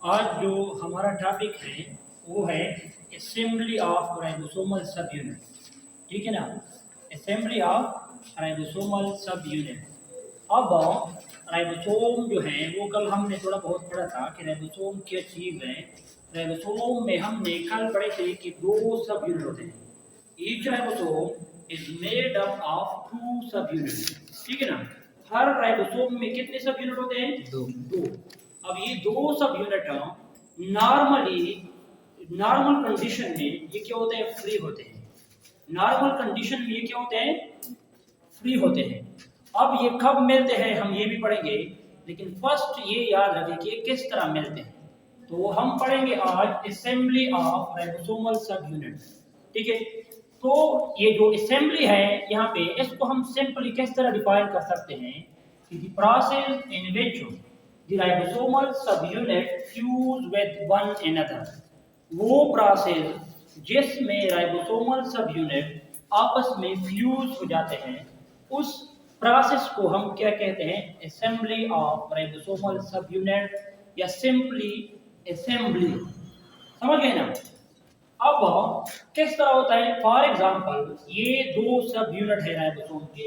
आज जो हमारा टॉपिक है वो है असेंबली ऑफ राइबोसोमल सब यूनिट। ठीक है ना, असेंबली ऑफ राइबोसोमल सब यूनिट। अब राइबोसोम जो है वो कल हमने थोड़ा बहुत पढ़ा था कि राइबोसोम क्या चीज़ है। राइबोसोम में हमने कल पढ़े थे कि दो सब यूनिट होते हैं। Each ribosome is made up of two subunit. ठीक है ना, हर राइबोसोम में कितने सब यूनिट होते हैं? दो। अब ये दो सब यूनिट नॉर्मल कंडीशन में ये क्या होते हैं? फ्री होते हैं। नॉर्मल कंडीशन में ये क्या होते हैं? फ्री होते हैं। अब ये कब मिलते हैं हम ये भी पढ़ेंगे, लेकिन फर्स्ट ये याद रखें कि ये किस तरह मिलते हैं। तो हम पढ़ेंगे आज असेंबली ऑफ राइबोसोमल सब यूनिट। ठीक है, तो ये जो असेंबली है यहाँ पे इसको हम सिंपली किस तरह डिफाइन कर सकते हैं कि the process in which the ribosomal सब unit fuse with one another. वो प्रोसेस जिसमें राइबोसोमल सब यूनिट आपस में फ्यूज हो जाते हैं, उस प्रोसेस को हम क्या कहते हैं? असेंबली ऑफ राइबोसोमल सब यूनिट या सिंपली असेंबली। समझ गए ना? अब किस तरह होता है? फॉर एग्जांपल ये दो सब यूनिट है राइबोसोम के।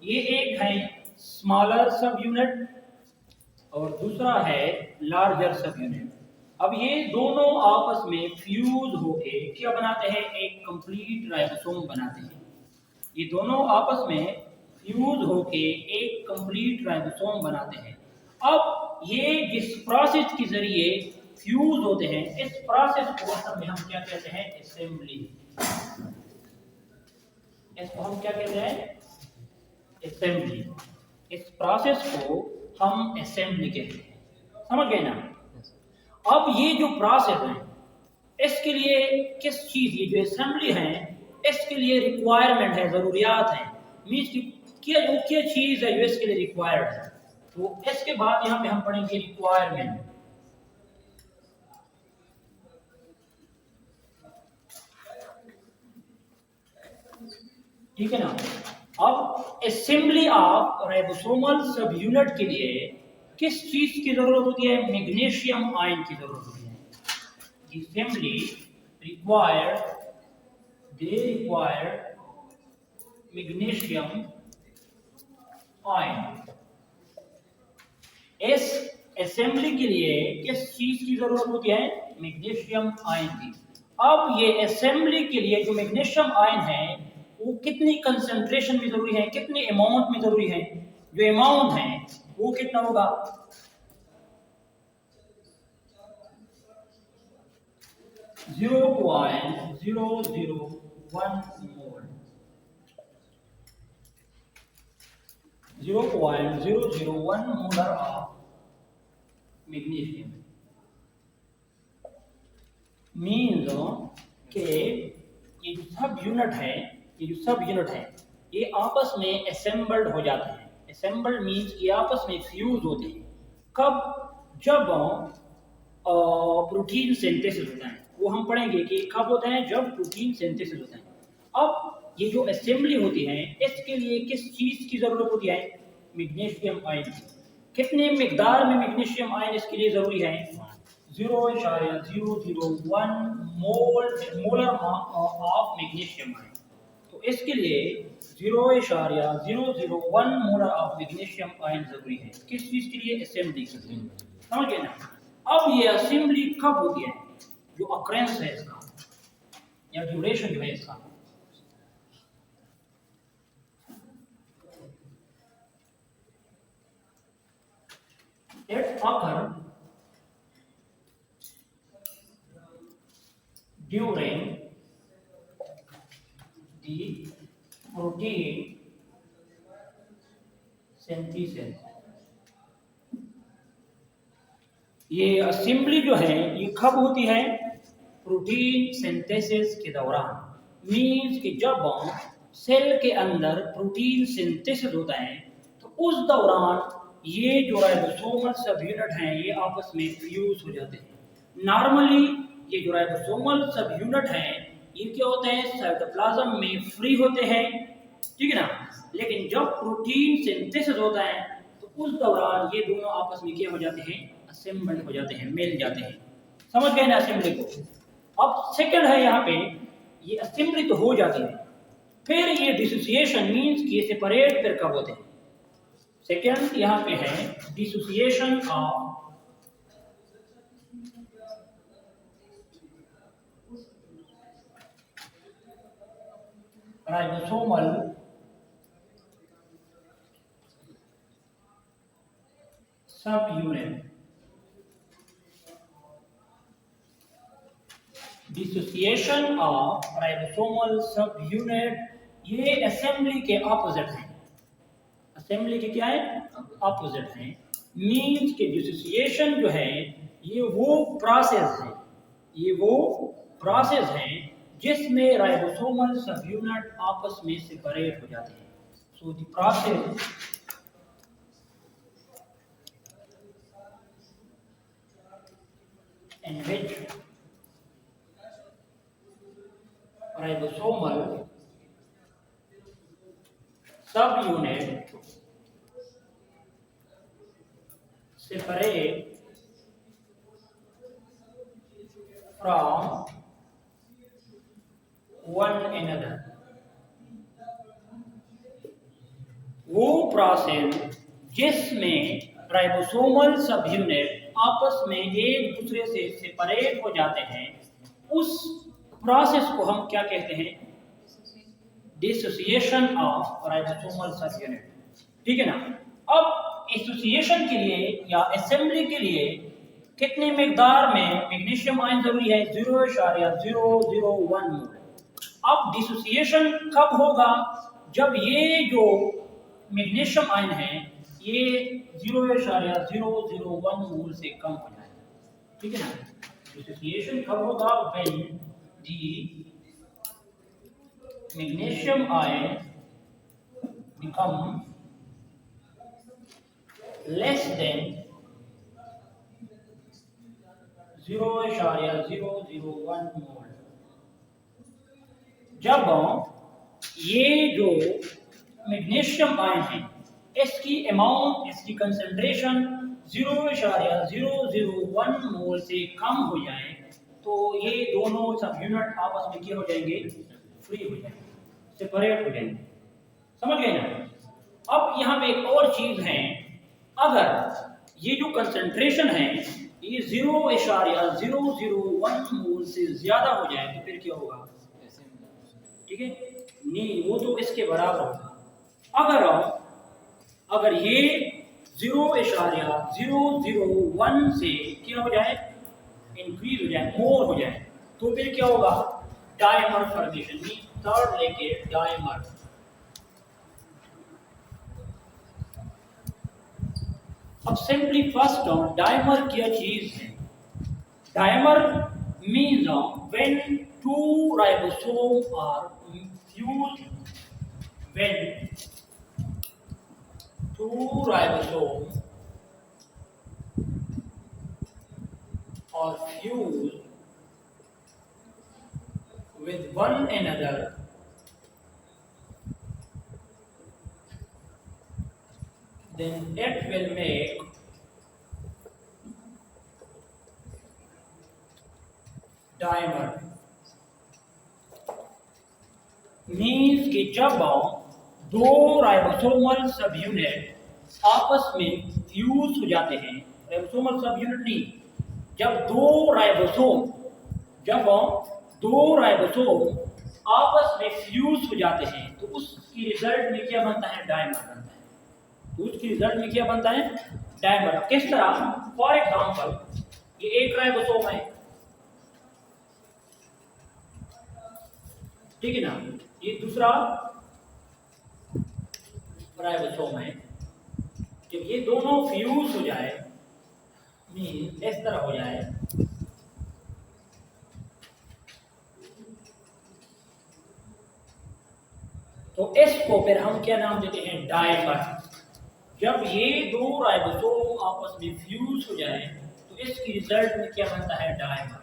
ये एक है स्मॉलर सब यूनिट और दूसरा है लार्जर सब यूनिट। अब ये दोनों आपस में फ्यूज होके क्या बनाते हैं? एक कंप्लीट राइबोसोम बनाते हैं। ये दोनों आपस में फ्यूज होके एक कंप्लीट राइबोसोम बनाते हैं। अब ये जिस प्रोसेस के जरिए फ्यूज होते हैं, इस प्रोसेस को असल में हम क्या कहते हैं? असेंबली। इसको हम क्या कहते हैं? असेंबली। इस प्रोसेस को हम असेंबली कहते हैं। समझ गए ना? अब ये जो प्रोसेस है इसके लिए किस चीज, ये जो असेंबली है इसके लिए रिक्वायरमेंट है, जरूरियात है। मीन्स की क्या चीज है जो इसके लिए रिक्वायर्ड है। तो इसके बाद यहाँ पे हम पढ़ेंगे रिक्वायरमेंट। ठीक है ना? अब असेंबली ऑफ राइबोसोमल सब यूनिट के लिए किस चीज की जरूरत होती है? मैग्नीशियम आयन की जरूरत होती है। Assembly required, they require magnesium ion। इस असेंबली के लिए किस चीज की जरूरत होती है? मैग्नीशियम आयन की। अब ये असेंबली के लिए जो मैग्नीशियम आयन है वो कितनी कंसंट्रेशन में जरूरी है, कितने अमाउंट में जरूरी है? जो अमाउंट है वो कितना होगा? 0.001 मोल। 0.001 मोलर ऑफ मैग्नीशियम। मीन्स के ये जो सब यूनिट है ये आपस में असेंबल्ड हो जाते हैं। असेंबल्ड मीन्स ये आपस में फ्यूज होते हैं। कब? जब प्रोटीन सिंथेसिस होता है। वो हम पढ़ेंगे कि कब होता है? जब प्रोटीन सिंथेसिस होता है। अब ये जो असेंबली होती है इसके लिए किस चीज की जरूरत होती है? मैग्नीशियम आयन की। कितने मिकदार में मैग्नीशियम आयन इसके लिए जरूरी है? 0.001 मोलर ऑफ मैग्नीशियम आयन। तो इसके लिए 0.001 मोलर ऑफ मैग्नीशियम आयन जरूरी है। किस चीज के लिए? असेंबली के लिए। समझ गए ना? अब ये असेंबली कब होती है? जो अक्रेंस है इसका या ड्यूरेशन जो है इसका, it occur during the protein synthesis। ये असेंबली जो है ये कब होती है? प्रोटीन सिंथेसिस के दौरान। मीन्स कि जब सेल के अंदर प्रोटीन सिंथेसिस होता है तो उस दौरान ये जो राइबोसोमल सब यूनिट हैं ये आपस में फ्यूज हो जाते हैं। नॉर्मली ये जो राइबोसोमल सब यूनिट हैं ये क्या होते हैं? साइटोप्लाज्म में फ्री होते हैं। ठीक है ना? लेकिन जब प्रोटीन सिंथेसिस होता है तो उस दौरान ये दोनों आपस में क्या हो जाते हैं? असेंबल्ड हो जाते हैं, मिल जाते हैं। समझ गए ना असेंबली को। अब सेकंड है यहाँ पे, ये असेंबली तो हो जाती है, फिर ये डिसोसिएशन मींस कि ये सेपरेट फिर कब होते हैं। सेकंड यहाँ पे है डिसोसिएशन ऑफ राइबोसोमल सब यूनिट। डिसोसिएशन ऑफ राइबोसोमल सब यूनिट, ये असेंबली के ऑपोजिट है। असेंबली के क्या है? ऑपोजिट है। मींस के डिसोसिएशन जो है ये वो प्रोसेस है, ये वो प्रोसेस है जिसमें राइबोसोमल सब यूनिट आपस में सेपरेट हो जाते हैं। So the process in which ribosomal subunit separate from one another। वो प्रोसेस जिसमें राइबोसोमल सब यूनिट आपस में एक दूसरे से सेपरेट हो जाते हैं, उस प्रोसेस को हम क्या कहते हैं? डिसोसिएशन ऑफ राइबोसोमल सब यूनिट। ठीक है ना। अब एसोसिएशन के लिए या असेंबली के लिए कितनी मिकदार में मैग्नीशियम आयन जरूरी है? 0.001 मोल। अब डिसोसिएशन कब होगा? जब ये जो मैग्नीशियम आयन है ये 0.001 मोल से कम हो जाए। ठीक है ना। डिसोसिएशन कब होगा? When the magnesium ion become less than 0.001 मोल। जब ये जो मैग्नीशियम आयन है इसकी अमाउंट, इसकी कंसंट्रेशन 0.001 मोल से कम हो जाए तो ये दोनों सब यूनिट आपस में क्या हो जाएंगे? फ्री हो जाएंगे, सेपरेट हो जाएंगे। समझ गए ना। अब यहाँ पे एक और चीज है, अगर ये जो कंसंट्रेशन है ये 0.001 मोल से ज्यादा हो जाए तो फिर क्या होगा? ठीक है, नहीं वो तो इसके बराबर होगा। अगर ये 0.001 से क्या हो जाए? इंक्रीज हो जाए, मोर हो जाए, तो फिर क्या होगा? Dimer formation. थर्ड लेके डायमर। अब सिंपली फर्स्ट डायमर क्या चीज है? Dimer means when two ribosome are fused, when two ribosomes are fused with one another, then it will make dimer। Means कि जब दो राइबोसोमल सब यूनिट आपस में फ्यूज हो जाते हैं, राइबोसोमल सब यूनिट नहीं, जब दो राइबोसोम आपस में फ्यूज हो जाते हैं तो उसकी रिजल्ट में क्या बनता है? डायमर बनता है। तो उसकी रिजल्ट में क्या बनता है? डायमर। किस तरह? फॉर एग्जांपल ये एक राइबोसोम है, ठीक है ना, ये दूसरा राइबोसोम है। जब ये दोनों फ्यूज हो जाए, मीन इस तरह हो जाए, तो इसको फिर हम क्या नाम देते हैं? डायमर। जब ये दो राइबोसोम आपस में फ्यूज हो जाए तो इसकी रिजल्ट में क्या बनता है? डायमर।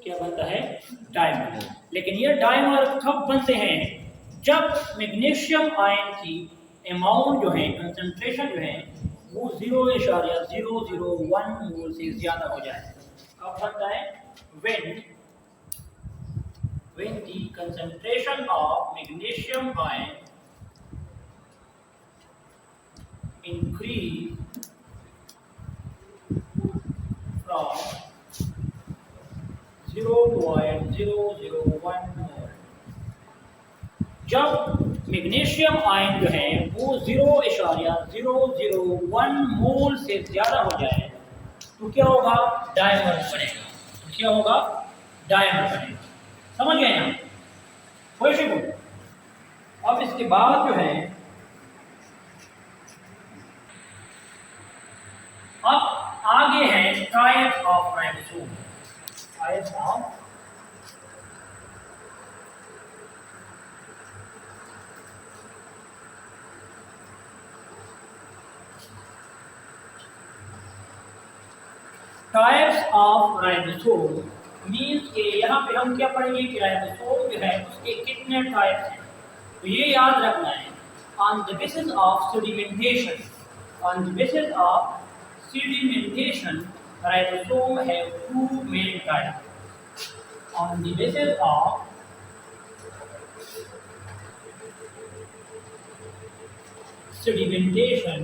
क्या बनता है? डायमर। लेकिन ये डायमर कब बनते हैं? जब मैग्नीशियम आयन की अमाउंट जो है, कंसंट्रेशन जो है वो 0.001 मोल से ज्यादा हो जाए, अब बनता है when the concentration of magnesium ion increase from 0.001 मोल। जब मैग्नीशियम आयन जो है वो 0.001 मोल से ज्यादा हो जाए तो क्या होगा, डायमर बनेगा। तो क्या होगा, डायमर बनेगा। समझ गए ना, कोई शुरू। अब इसके बाद जो है, अब आगे है type of ribosome. Type of ribosome means के यहाँ पे हम क्या पढ़ेंगे कि राइबोसोम जो है उसके कितने टाइप्स हैं। तो ये याद रखना है, on the basis of sedimentation, on the basis of sedimentation ribosome have two main types. On the basis of sedimentation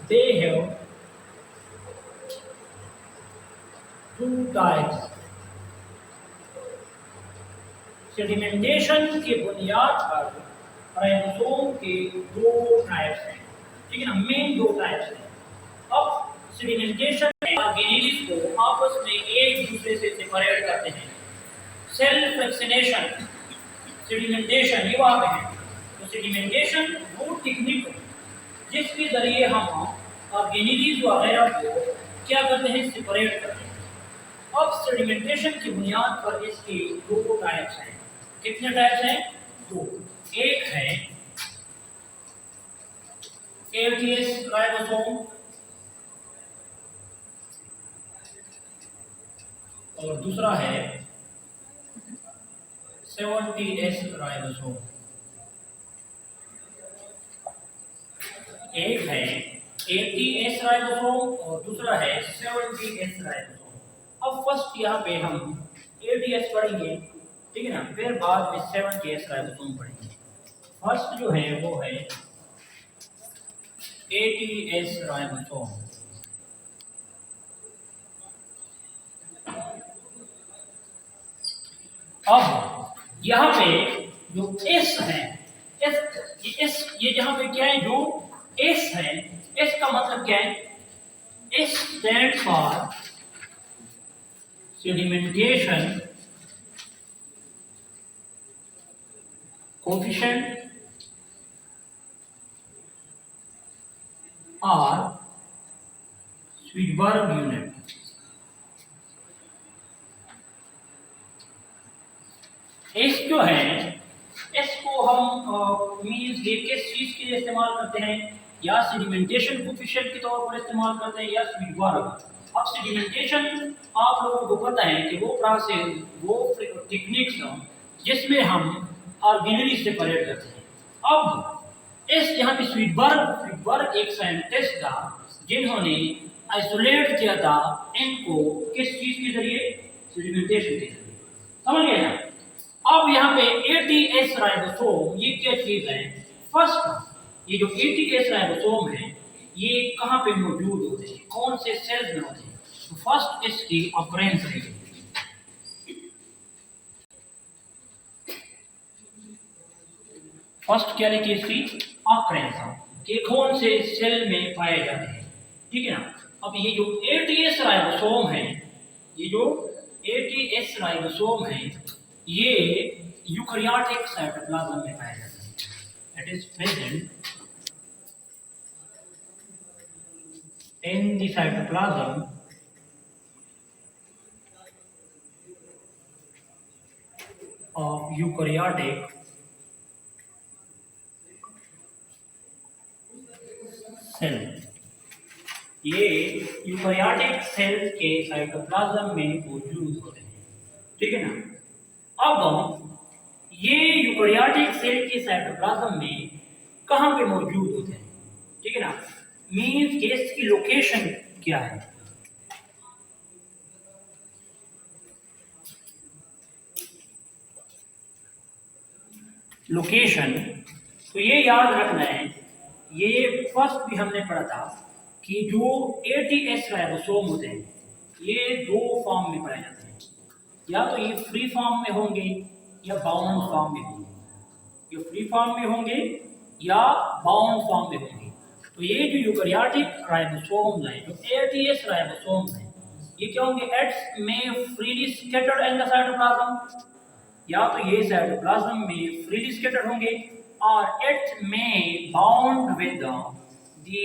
they have two types। Sedimentation के बुनियाद पर राइबोसोम के दो टाइप्स हैं, ठीक है ना, मेन दो टाइप्स हैं। अब सेडिमेंटेशन में ऑर्गेनेलिस को आपस में एक दूसरे से सेपरेट करते हैं। सेल फ्रैक्शनेशन, सेडिमेंटेशन ये वहाँ पे है। तो सेडिमेंटेशन वो टेक्निक जिसके जरिए हम ऑर्गेनेलिस वगैरह को क्या करते हैं, सेपरेट करते हैं। अब सेडिमेंटेशन की बुनियाद पर इसके दो टाइप्स हैं। कितने टाइप्स हैं, दो। एक है एटीएस राइबोसोम और दूसरा है 70S राइबोसोम। एक है 80S राइबोसोम और दूसरा है 70S राइबोसोम। अब फर्स्ट यहाँ पे हम 80S पढ़ेंगे, ठीक है ना, फिर बाद में 70S राइबोसोम पढ़ेंगे। फर्स्ट जो है वो है 80S राइबोसोम। अब यहाँ पे जो S है, ये यहाँ पे क्या है, जो S है, S का मतलब क्या है, S stands for sedimentation coefficient or Swedberg unit। S जो है, S को हम मीन्स ये किस चीज के लिए इस्तेमाल करते हैं, या सेडिमेंटेशन कोफिशिएंट के तौर पर इस्तेमाल करते हैं या स्वीडबर्ग। अब सेडिमेंटेशन आप लोगों को पता है कि वो प्रोसेस, वो टेक्निक्स जिसमें हम ऑर्गेनेलिस सेपरेट करते हैं। अब इस यहाँ पे स्वीडबर्ग एक साइंटिस्ट था जिन्होंने आइसोलेट किया था इनको किस चीज के जरिए, सेडिमेंटेशन के जरिए। समझ गए ना। अब यहाँ पे 80S राइबोसोम ये क्या चीज है, फर्स्ट ये जो 80S राइबोसोम है ये कहाँ पे मौजूद होते हैं, कौन से सेल्स में होते हैं। तो फर्स्ट इसकी ऑकरेंस है, फर्स्ट क्या लिखी इसकी ऑकरेंस, कि कौन से सेल में पाए जाते हैं, ठीक है ना। अब ये जो 80S राइबोसोम है, ये जो 80S राइबोसोम है ये यूकैरियोटिक साइटोप्लाज्म में पाया जाता है। It is present in the cytoplasm of eukaryotic cell। ये यूकैरियोटिक सेल के साइटोप्लाज्म में मौजूद होते हैं, ठीक है ना। अब ये यूकेरियोटिक सेल के साइटोप्लाज्म में कहाँ पे मौजूद होते हैं, ठीक है ना, मीन्स कि इसकी लोकेशन क्या है। लोकेशन, तो ये याद रखना है, ये फर्स्ट भी हमने पढ़ा था कि जो एटीएस राइबोसोम होते हैं ये दो फॉर्म में पाए जाते हैं, या तो ये फ्री फॉर्म में होंगे या बाउंड फॉर्म में होंगे। ये फ्री फॉर्म में होंगे या बाउंड फॉर्म में होंगे। तो ये जो यूकेरियोटिक राइबोसोम्स हैं, जो एटीएस राइबोसोम्स हैं, ये क्या होंगे, एट्स में freely scattered in the cytoplasm, या तो ये साइटोप्लाज्म में फ्रीली स्कैटर्ड होंगे, और इट में bound with the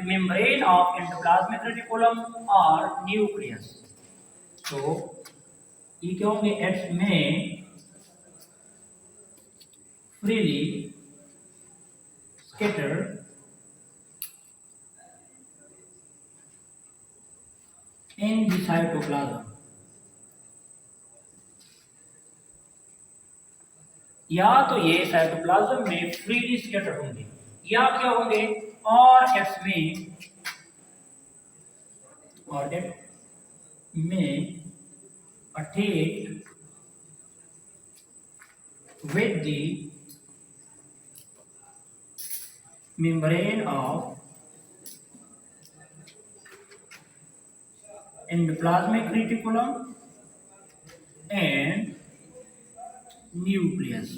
membrane of endoplasmic reticulum or nucleus। तो ये क्या होंगे, एट्स में freely scattered in the cytoplasm, या तो ये साइटोप्लाज्म में फ्रीली स्कैटर होंगे, या क्या होंगे, और इट्स में attach with the membrane of endoplasmic reticulum and nucleus।